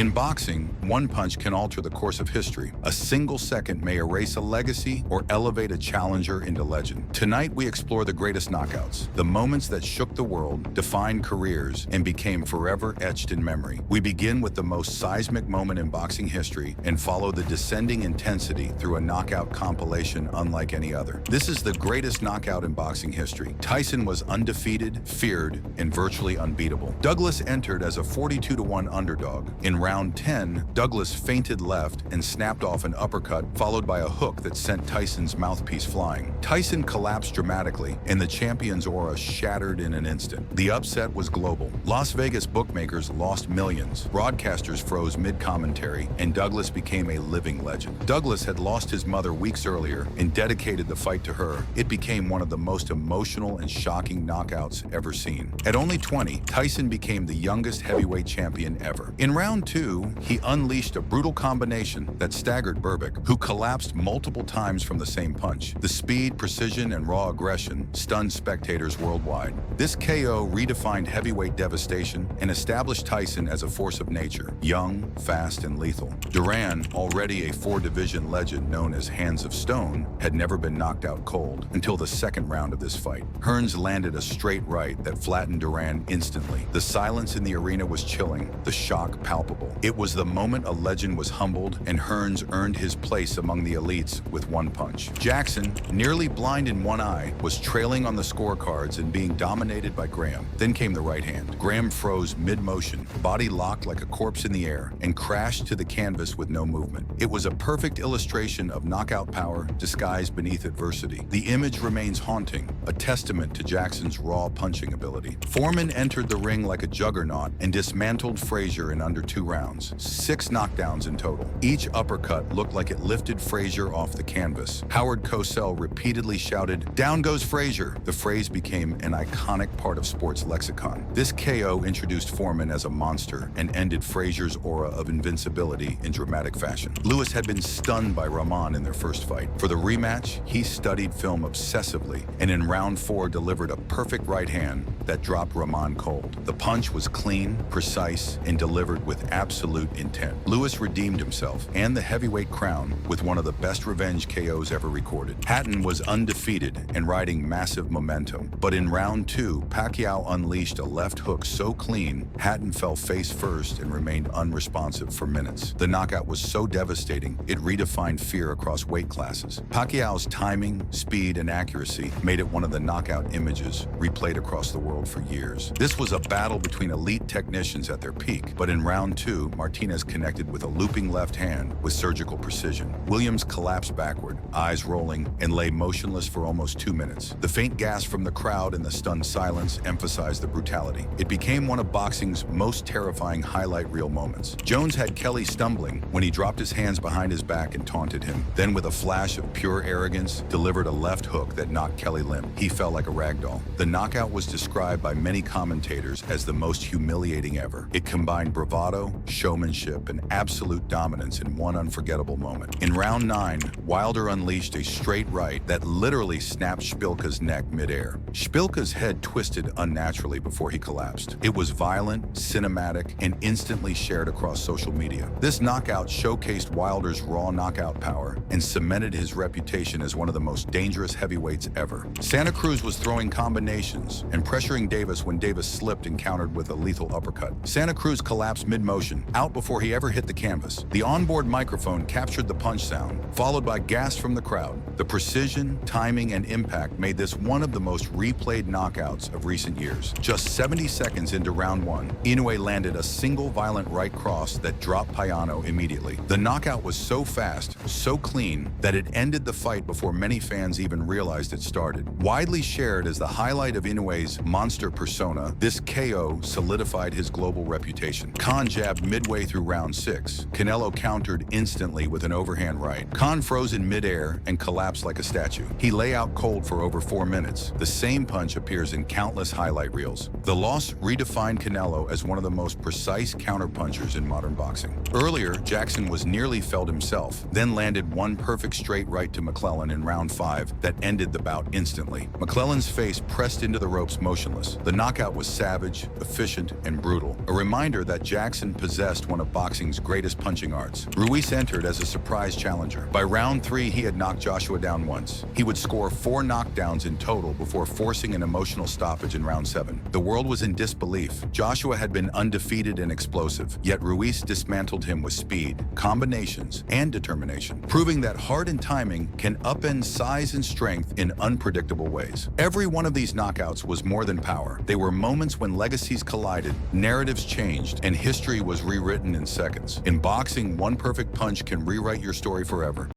In boxing, one punch can alter the course of history. A single second may erase a legacy or elevate a challenger into legend. Tonight, we explore the greatest knockouts, the moments that shook the world, defined careers, and became forever etched in memory. We begin with the most seismic moment in boxing history and follow the descending intensity through a knockout compilation unlike any other. This is the greatest knockout in boxing history. Tyson was undefeated, feared, and virtually unbeatable. Douglas entered as a 42-1 underdog. In round 10, Douglas feinted left and snapped off an uppercut followed by a hook that sent Tyson's mouthpiece flying. Tyson collapsed dramatically, and the champion's aura shattered in an instant. The upset was global. Las Vegas bookmakers lost millions. Broadcasters froze mid-commentary, and Douglas became a living legend. Douglas had lost his mother weeks earlier and dedicated the fight to her. It became one of the most emotional and shocking knockouts ever seen. At only 20, Tyson became the youngest heavyweight champion ever. In round 2, he unleashed a brutal combination that staggered Bourbick, who collapsed multiple times from the same punch. The speed, precision, and raw aggression stunned spectators worldwide. This KO redefined heavyweight devastation and established Tyson as a force of nature, young, fast, and lethal. Duran, already a 4-division legend known as Hands of Stone, had never been knocked out cold until the second round of this fight. Hearns landed a straight right that flattened Duran instantly. The silence in the arena was chilling, the shock palpable. It was the moment a legend was humbled, and Hearns earned his place among the elites with one punch. Jackson, nearly blind in one eye, was trailing on the scorecards and being dominated by Graham. Then came the right hand. Graham froze mid-motion, body locked like a corpse in the air, and crashed to the canvas with no movement. It was a perfect illustration of knockout power disguised beneath adversity. The image remains haunting, a testament to Jackson's raw punching ability. Foreman entered the ring like a juggernaut and dismantled Frrasier in under 2 rounds. 6 knockdowns in total. Each uppercut looked like it lifted Frrasier off the canvas. Howard Cosell repeatedly shouted, "Down goes Frrasier." The phrase became an iconic part of sports lexicon. This KO introduced Foreman as a monster and ended Frasier's aura of invincibility in dramatic fashion. Lewis had been stunned by Raman in their first fight. For the rematch, he studied film obsessively and in round 4 delivered a perfect right hand that dropped Raman cold. The punch was clean, precise, and delivered with absolute intent. Lewis redeemed himself and the heavyweight crown with one of the best revenge KOs ever recorded. Hatton was undefeated and riding massive momentum, but in round 2, Pacquiao unleashed a left hook so clean, Hatton fell face first and remained unresponsive for minutes. The knockout was so devastating, it redefined fear across weight classes. Pacquiao's timing, speed, and accuracy made it one of the knockout images replayed across the world for years. This was a battle between elite technicians at their peak, but in round 2, Martinez connected with a looping left hand with surgical precision. Williams collapsed backward, eyes rolling, and lay motionless for almost 2 minutes. The faint gasp from the crowd and the stunned silence emphasized the brutality. It became one of boxing's most terrifying highlight reel moments. Jones had Kelly stumbling when he dropped his hands behind his back and taunted him. Then, with a flash of pure arrogance, delivered a left hook that knocked Kelly limp. He fell like a ragdoll. The knockout was described by many commentators as the most humiliating ever. It combined bravado, showmanship, and absolute dominance in one unforgettable moment. In round 9, Wilder unleashed a straight right that literally snapped Szpilka's neck midair. Szpilka's head twisted unnaturally before he collapsed. It was violent, cinematic, and instantly shared across social media. This knockout showcased Wilder's raw knockout power and cemented his reputation as one of the most dangerous heavyweights ever. Santa Cruz was throwing combinations and pressuring Davis when Davis slipped and countered with a lethal uppercut. Santa Cruz collapsed mid-motion, out before he ever hit the canvas. The onboard microphone captured the punch sound, followed by gasps from the crowd. The precision, timing, and impact made this one of the most replayed knockouts of recent years. Just 70 seconds into round 1, Inoay landed a single violent right cross that dropped Payano immediately. The knockout was so fast, so clean, that it ended the fight before many fans even realized it started. Widely shared as the highlight of Inouye's monster persona, this KO solidified his global reputation. Khan jabbed midway through round 6. Canelo countered instantly with an overhand right. Khan froze in midair and collapsed like a statue. He lay out cold for over 4 minutes. The same punch appears in countless highlight reels. The loss redefined Canelo as one of the most precise counterpunchers in modern boxing. Earlier, Jackson was nearly felled himself, then landed one perfect straight right to McClellan in round 5 that ended the bout instantly. McClellan's face pressed into the ropes motionless. The knockout was savage, efficient, and brutal, a reminder that Jackson possessed possessed one of boxing's greatest punching arts. Ruiz entered as a surprise challenger. By round 3, he had knocked Joshua down once. He would score 4 knockdowns in total before forcing an emotional stoppage in round 7. The world was in disbelief. Joshua had been undefeated and explosive, yet Ruiz dismantled him with speed, combinations, and determination, proving that heart and timing can upend size and strength in unpredictable ways. Every one of these knockouts was more than power. They were moments when legacies collided, narratives changed, and history was rewritten in seconds. In boxing, one perfect punch can rewrite your story forever.